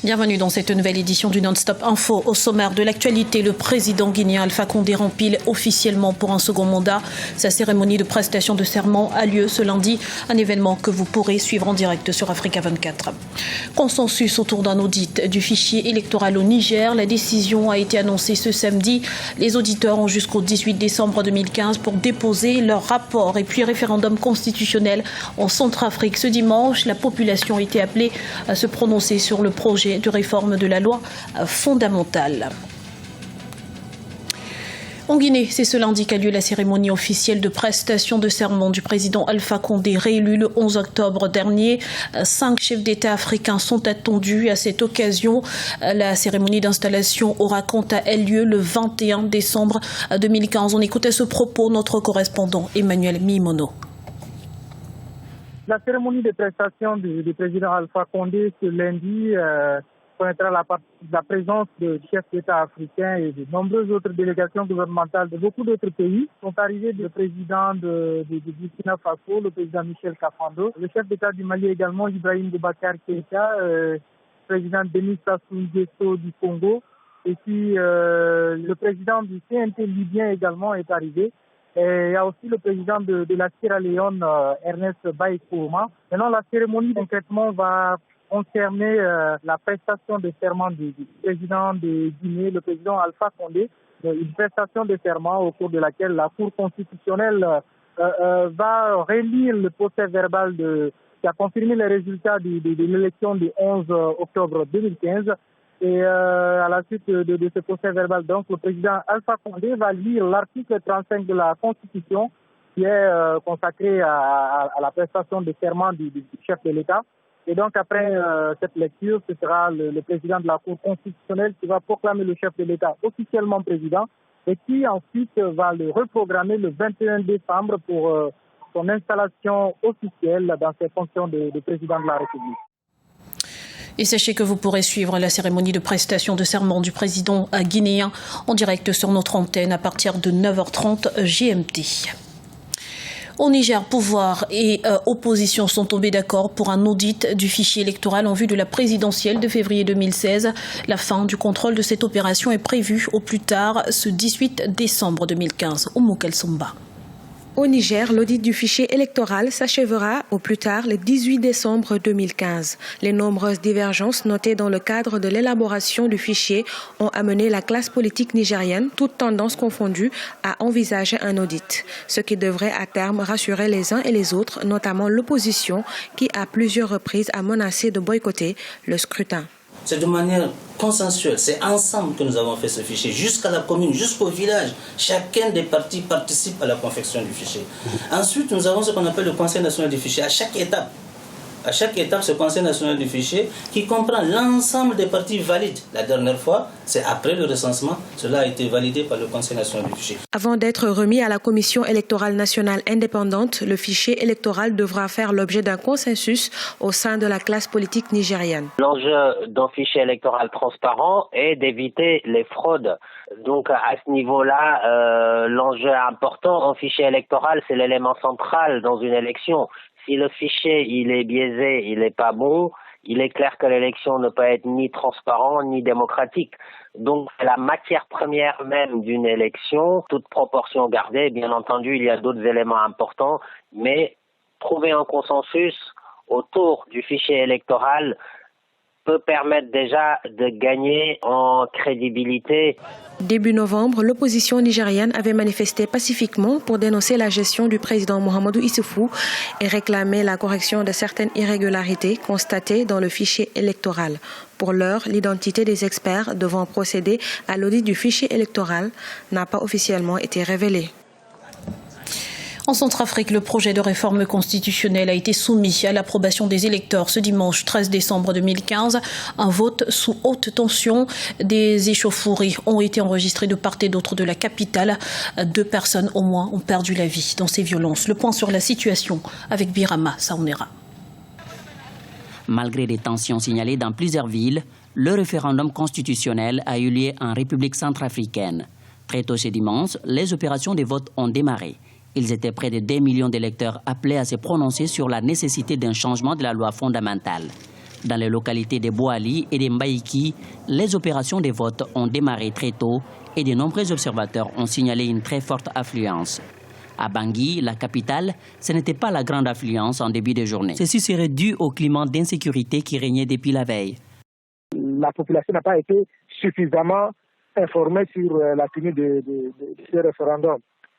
Bienvenue dans cette nouvelle édition du Non-Stop Info. Au sommaire de l'actualité, le président guinéen Alpha Condé rempile officiellement pour un second mandat. Sa cérémonie de prestation de serment a lieu ce lundi, un événement que vous pourrez suivre en direct sur Africa 24. Consensus autour d'un audit du fichier électoral au Niger. La décision a été annoncée ce samedi. Les auditeurs ont jusqu'au 18 décembre 2015 pour déposer leur rapport. Et puis référendum constitutionnel en Centrafrique. Ce dimanche, la population a été appelée à se prononcer sur le projet de réforme de la loi fondamentale. En Guinée, c'est ce lundi qu'a lieu la cérémonie officielle de prestation de serment du président Alpha Condé, réélu le 11 octobre dernier. 5 chefs d'État africains sont attendus à cette occasion. La cérémonie d'installation aura quant à elle lieu le 21 décembre 2015. On écoute à ce propos notre correspondant Emmanuel Mimono. La cérémonie de prestation du président Alpha Condé ce lundi connaîtra la présence de chefs d'État africains et de nombreuses autres délégations gouvernementales de beaucoup d'autres pays. Sont arrivés le président de Burkina Faso, le président Michel Kafando, le chef d'État du Mali également, Ibrahim Boubacar Keïta, le président Denis Sassou Nguesso du Congo, et puis le président du CNT libyen également est arrivé. Et il y a aussi le président de la Sierra Leone, Ernest Bai Koroma. Maintenant, la cérémonie concrètement va concerner la prestation de serment du président de Guinée, le président Alpha Condé. Une prestation de serment au cours de laquelle la Cour constitutionnelle va relire le procès verbal qui a confirmé les résultats de l'élection du 11 octobre 2015. Et à la suite de ce procès verbal, donc, le président Alpha Condé va lire l'article 35 de la Constitution qui est consacré à la prestation de serment du chef de l'État. Et donc, après cette lecture, ce sera le président de la Cour constitutionnelle qui va proclamer le chef de l'État officiellement président et qui ensuite va le reprogrammer le 21 décembre pour son installation officielle dans ses fonctions de président de la République. Et sachez que vous pourrez suivre la cérémonie de prestation de serment du président guinéen en direct sur notre antenne à partir de 9h30 GMT. Au Niger, pouvoir et opposition sont tombés d'accord pour un audit du fichier électoral en vue de la présidentielle de février 2016. La fin du contrôle de cette opération est prévue au plus tard ce 18 décembre 2015. Oumou Kelsomba. Au Niger, l'audit du fichier électoral s'achèvera au plus tard le 18 décembre 2015. Les nombreuses divergences notées dans le cadre de l'élaboration du fichier ont amené la classe politique nigérienne, toutes tendances confondues, à envisager un audit, ce qui devrait à terme rassurer les uns et les autres, notamment l'opposition qui à plusieurs reprises a menacé de boycotter le scrutin. C'est de manière consensuelle, c'est ensemble que nous avons fait ce fichier, jusqu'à la commune, jusqu'au village. Chacun des partis participe à la confection du fichier. Ensuite, nous avons ce qu'on appelle le Conseil national du fichier. À chaque étape, ce Conseil national du fichier qui comprend l'ensemble des partis valides. La dernière fois, c'est après le recensement, cela a été validé par le Conseil national du fichier. Avant d'être remis à la Commission électorale nationale indépendante, le fichier électoral devra faire l'objet d'un consensus au sein de la classe politique nigérienne. L'enjeu d'un fichier électoral transparent est d'éviter les fraudes. Donc à ce niveau-là, l'enjeu important en fichier électoral, c'est l'élément central dans une élection. Si le fichier il est biaisé, il n'est pas bon, il est clair que l'élection ne peut être ni transparente ni démocratique. Donc c'est la matière première même d'une élection, toute proportion gardée. Bien entendu, il y a d'autres éléments importants, mais trouver un consensus autour du fichier électoral peut permettre déjà de gagner en crédibilité. Début novembre, l'opposition nigérienne avait manifesté pacifiquement pour dénoncer la gestion du président Mahamadou Issoufou et réclamer la correction de certaines irrégularités constatées dans le fichier électoral. Pour l'heure, l'identité des experts devant procéder à l'audit du fichier électoral n'a pas officiellement été révélée. En Centrafrique, le projet de réforme constitutionnelle a été soumis à l'approbation des électeurs ce dimanche 13 décembre 2015. Un vote sous haute tension. Des échauffourées ont été enregistrées de part et d'autre de la capitale. 2 personnes au moins ont perdu la vie dans ces violences. Le point sur la situation avec Birama Saounera. Malgré des tensions signalées dans plusieurs villes, le référendum constitutionnel a eu lieu en République centrafricaine. Très tôt ce dimanche, les opérations de vote ont démarré. Ils étaient près de 2 millions d'électeurs appelés à se prononcer sur la nécessité d'un changement de la loi fondamentale. Dans les localités de Boali et de Mbaïki, les opérations de vote ont démarré très tôt et de nombreux observateurs ont signalé une très forte affluence. À Bangui, la capitale, ce n'était pas la grande affluence en début de journée. Ceci serait dû au climat d'insécurité qui régnait depuis la veille. La population n'a pas été suffisamment informée sur la tenue de ce référendum.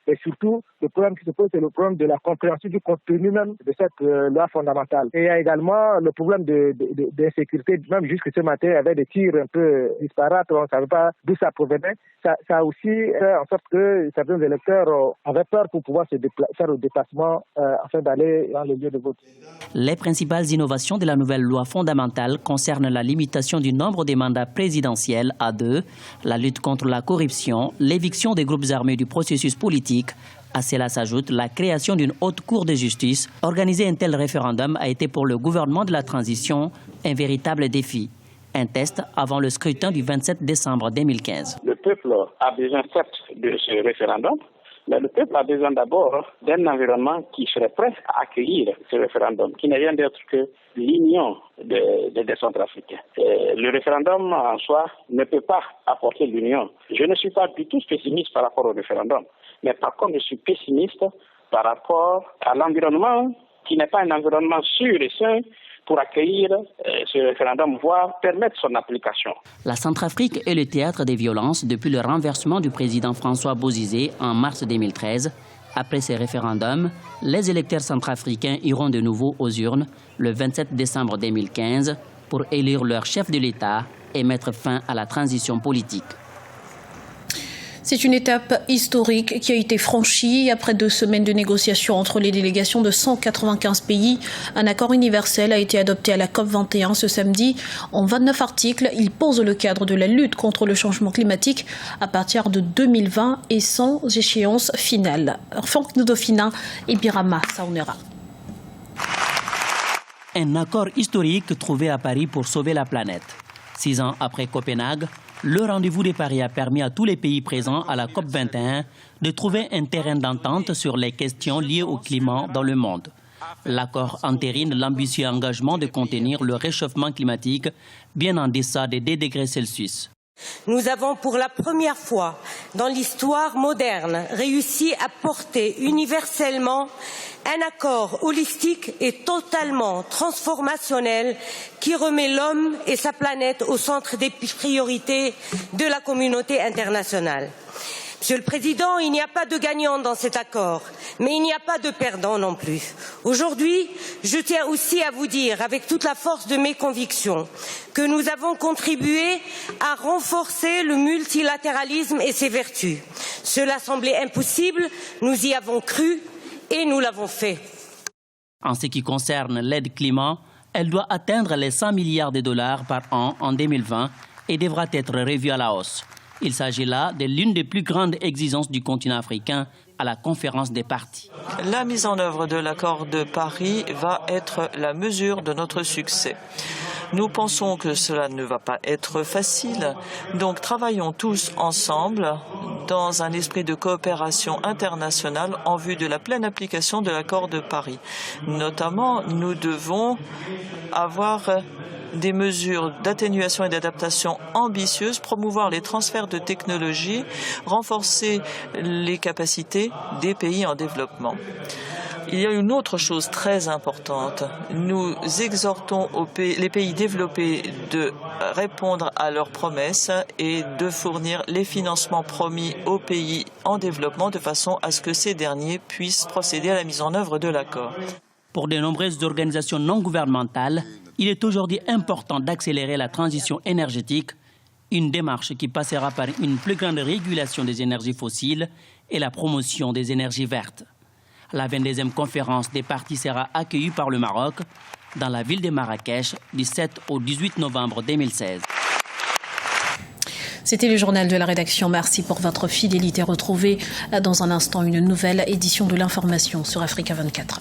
Et surtout, le problème qui se pose, c'est le problème de la compréhension du contenu même de cette loi fondamentale. Et il y a également le problème d'insécurité. Même jusque ce matin, il y avait des tirs un peu disparates, on ne savait pas d'où ça provenait. Ça a aussi fait en sorte que certains électeurs avaient peur pour pouvoir faire le déplacement afin d'aller dans les lieux de vote. Les principales innovations de la nouvelle loi fondamentale concernent la limitation du nombre des mandats présidentiels à 2, la lutte contre la corruption, l'éviction des groupes armés du processus politique. À cela s'ajoute la création d'une haute cour de justice. Organiser un tel référendum a été pour le gouvernement de la transition un véritable défi. Un test avant le scrutin du 27 décembre 2015. Le peuple a besoin certes de ce référendum, mais le peuple a besoin d'abord d'un environnement qui serait prêt à accueillir ce référendum, qui n'est rien d'autre que l'union des Centrafricains. Le référendum en soi ne peut pas apporter l'union. Je ne suis pas du tout pessimiste par rapport au référendum, mais par contre je suis pessimiste par rapport à l'environnement qui n'est pas un environnement sûr et sain pour accueillir ce référendum, voire permettre son application. La Centrafrique est le théâtre des violences depuis le renversement du président François Bozizé en mars 2013. Après ces référendums, les électeurs centrafricains iront de nouveau aux urnes le 27 décembre 2015 pour élire leur chef de l'État et mettre fin à la transition politique. C'est une étape historique qui a été franchie après 2 semaines de négociations entre les délégations de 195 pays. Un accord universel a été adopté à la COP21 ce samedi. En 29 articles, il pose le cadre de la lutte contre le changement climatique à partir de 2020 et sans échéance finale. Franck Nudofina et Birama Saunera. Un accord historique trouvé à Paris pour sauver la planète. 6 ans après Copenhague, le rendez-vous de Paris a permis à tous les pays présents à la COP21 de trouver un terrain d'entente sur les questions liées au climat dans le monde. L'accord entérine l'ambitieux engagement de contenir le réchauffement climatique bien en deçà des 2 degrés Celsius. Nous avons pour la première fois dans l'histoire moderne réussi à porter universellement un accord holistique et totalement transformationnel qui remet l'homme et sa planète au centre des priorités de la communauté internationale. Monsieur le Président, il n'y a pas de gagnant dans cet accord, mais il n'y a pas de perdant non plus. Aujourd'hui, je tiens aussi à vous dire, avec toute la force de mes convictions, que nous avons contribué à renforcer le multilatéralisme et ses vertus. Cela semblait impossible, nous y avons cru et nous l'avons fait. En ce qui concerne l'aide climat, elle doit atteindre les 100 milliards de dollars par an en 2020 et devra être revue à la hausse. Il s'agit là de l'une des plus grandes exigences du continent africain à la conférence des parties. La mise en œuvre de l'accord de Paris va être la mesure de notre succès. Nous pensons que cela ne va pas être facile, donc travaillons tous ensemble dans un esprit de coopération internationale en vue de la pleine application de l'accord de Paris. Notamment, nous devons avoir des mesures d'atténuation et d'adaptation ambitieuses, promouvoir les transferts de technologies, renforcer les capacités des pays en développement. Il y a une autre chose très importante. Nous exhortons les pays développés de répondre à leurs promesses et de fournir les financements promis aux pays en développement de façon à ce que ces derniers puissent procéder à la mise en œuvre de l'accord. Pour de nombreuses organisations non gouvernementales, il est aujourd'hui important d'accélérer la transition énergétique, une démarche qui passera par une plus grande régulation des énergies fossiles et la promotion des énergies vertes. La 22e conférence des parties sera accueillie par le Maroc dans la ville de Marrakech du 7 au 18 novembre 2016. C'était le journal de la rédaction. Merci pour votre fidélité. Retrouvez dans un instant une nouvelle édition de l'information sur Africa 24.